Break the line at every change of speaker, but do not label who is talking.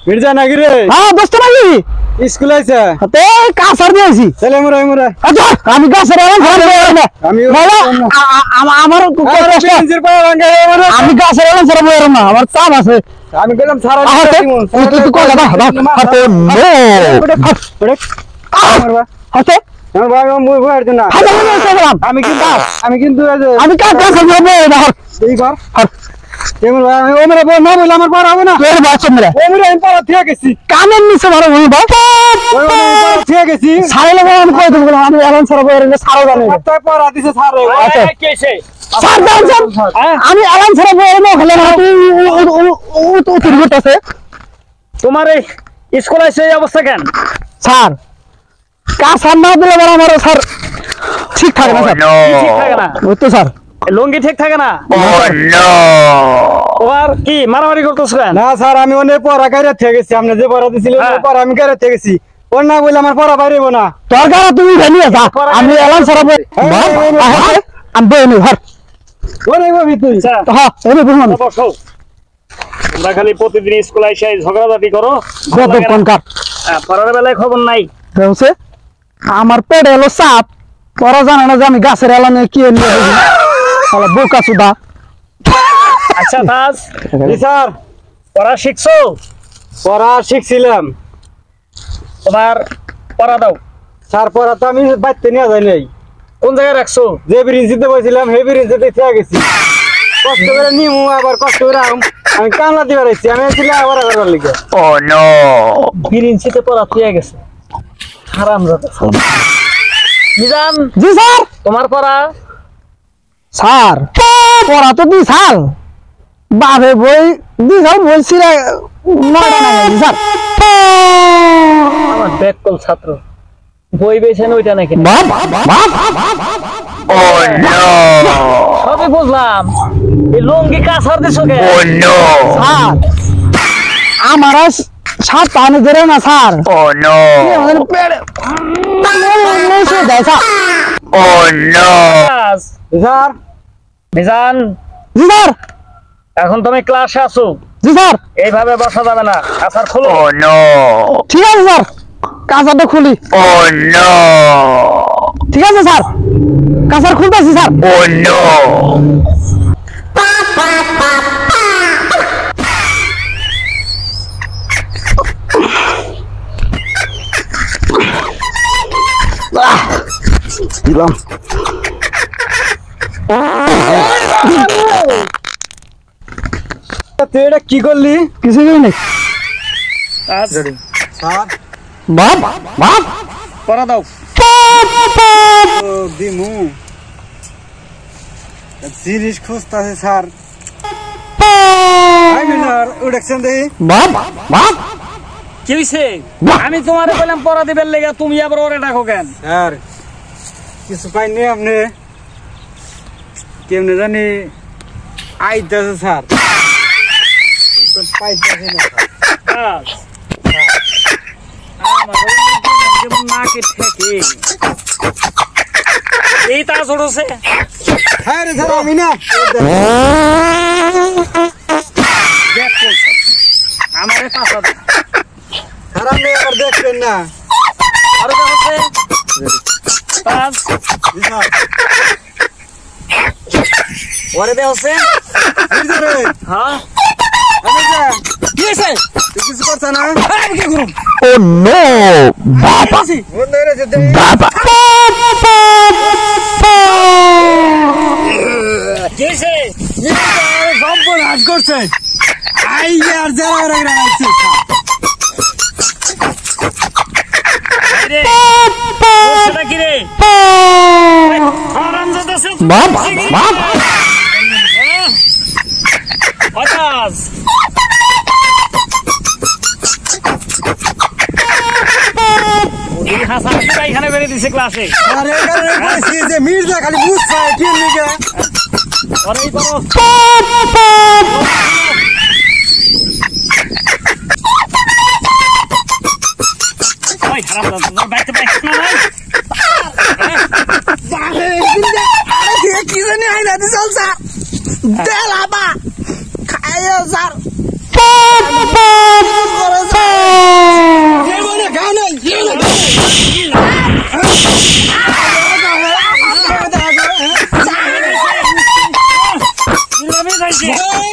মির্জা নাকি রে?
হ্যাঁ দোস্ত নাকি
স্কুল আইছে
তে কাসার দিয়েছি
চলে মোরা
আচ্ছা আমি কাসার
আমি
আমার আমি কাসার ছাড়া বইর না আমার কাম আছে
আমি গেলাম সারা
তুই কই দাদা হাতে নো হাতে
আমার ভাই মুই ভয় না আমি কিন্তু
আমি কাজ কাসার যাব না
এই কর কেমন ভাই ও মেরে বল না বল আমার পড়া হবে না
তোর বাচ্চা মেরে
ও মেরে আমি পড়া ঠিক গেছি
কানের নিচে মারো ওই বাবা
ওই পড়া ঠিক গেছি
সারে লাগা আমি কই দেব আমি এলান ছাড়া বইর না সারা জানি
তাই পড়া দিছে স্যার
আচ্ছা
কেছে
স্যার দাও আমি এলান ছাড়া বইর না খেলে না তুই তুই করতেছে
তোমার এই স্কুল আইছে এই অবস্থা কেন
স্যার কাসার না দিলে আমার স্যার ঠিক থাকে না স্যার
ঠিক থাকে না
ওই তো স্যার
লুঙ্গি ঠিক থাকে না তোমার কি মারামারি করতেছ কেন না স্যার আমি অনেক পড়া কাইরা থেকে গেছি আপনি যে পড়া দিছিলেন ওই পড়া আমি কাইরা থেকে গেছি ওর না বলে আমার পড়া বাইরেব না
তোর গাড়া তুমি জানিয়ে যা আমি এলান ছাড়া বই আমি বই নি ঘর
ওরে ভাবি তুই
হ্যাঁ এনে বুঝলাম
বসো তোমরা খালি প্রতিদিন স্কুল আইসা ঝগড়াঝাটি করো
কত কোনকার
পড়ার বেলায় খবর নাই
বুঝছে আমার পেটে এলো চাপ পড়া জানে না যে আমি গাছের এলানে কি নিয়ে শালা বোকা সুদা
আচ্ছা তাজ জি স্যার পড়া শিখছো পড়া শিখছিলাম তোমার পড়া দাও স্যার পড়া তো আমি বাইতে নিয়ে যাই নাই কোন জায়গায় রাখছো যে ব্রিঞ্চিতে বসছিলাম হে ব্রিঞ্চিতে থেকে গেছি কষ্ট করে নিমু আবার কষ্ট করে আমি কামলা দিবার আইছি আমি ছিলাম আবার করবার লিগে ও নো ব্রিঞ্চিতে পড়া থেকে গেছে হারামজাদা মিজান
জি স্যার
তোমার পড়া
স্যার পড়া তো দি সাল বাবে বই দি সাল বলছিল নয়টা না স্যার
আমার ব্যাককল ছাত্র বই বেছেন ওইটা নাকি
ও নো
সবই বুঝলাম এই লুঙ্গি কাছার দিছো কে
ও নো স্যার আমার সাত পানি ধরে না স্যার
ও নো
ও নো
স্যার মিজান
জি স্যার
এখন তুমি ক্লাসে আছো
জি স্যার
এইভাবে বসা যাবে না কাছার খোলো ও নো
ঠিক আছে স্যার কাঁচাটা খুলি
ও নো
ঠিক আছে স্যার কাঁচার খুলতেছি স্যার
ও নো
দিলাম
তুই এটা কি করলি
কিছু নেই বাপ বাপ
পড়া দাও দিমু জিনিস খুঁজতেছে স্যার
বাপ বাপ
কি হইছে আমি তোমারে বললাম পড়া দিবেন লেগে তুমি আবার ওরে ডাকো কেন স্যার কিছু পাইনি আপনি কেমনে জানি আইতাছে স্যার পাইতাছে না যেমন নাকে ঠেকে এই তা ছোটছে হ্যাঁ রে স্যার আমি না আমারে পাশা খারাপ নেই আবার দেখবেন না আরো হচ্ছে পাঁচ ওরে বে হচ্ছে হ্যাঁ কি আছে কিছু করছ না কি করুম
ও নো বাবা বাবা
কেসে নিয়ে সম্পূর্ণ হাত করছে আই আর যারা রাখছে আরে ওটা কি রে আরামজাদা সে
বাবা বাবা
আকাশ ওই হাসান পুরা এখানে বেরে দিছে ক্লাসে আরে কারণে কইছি যে মির্জা খালি বুঝছে কি লিগে আরে বাবা ওই খারাপ না বাইতে বাইতে না ভাই বাহে দিলে আরে কি জানি আইলা দিছল স্যার দেলা বা খাইও স্যার বেশি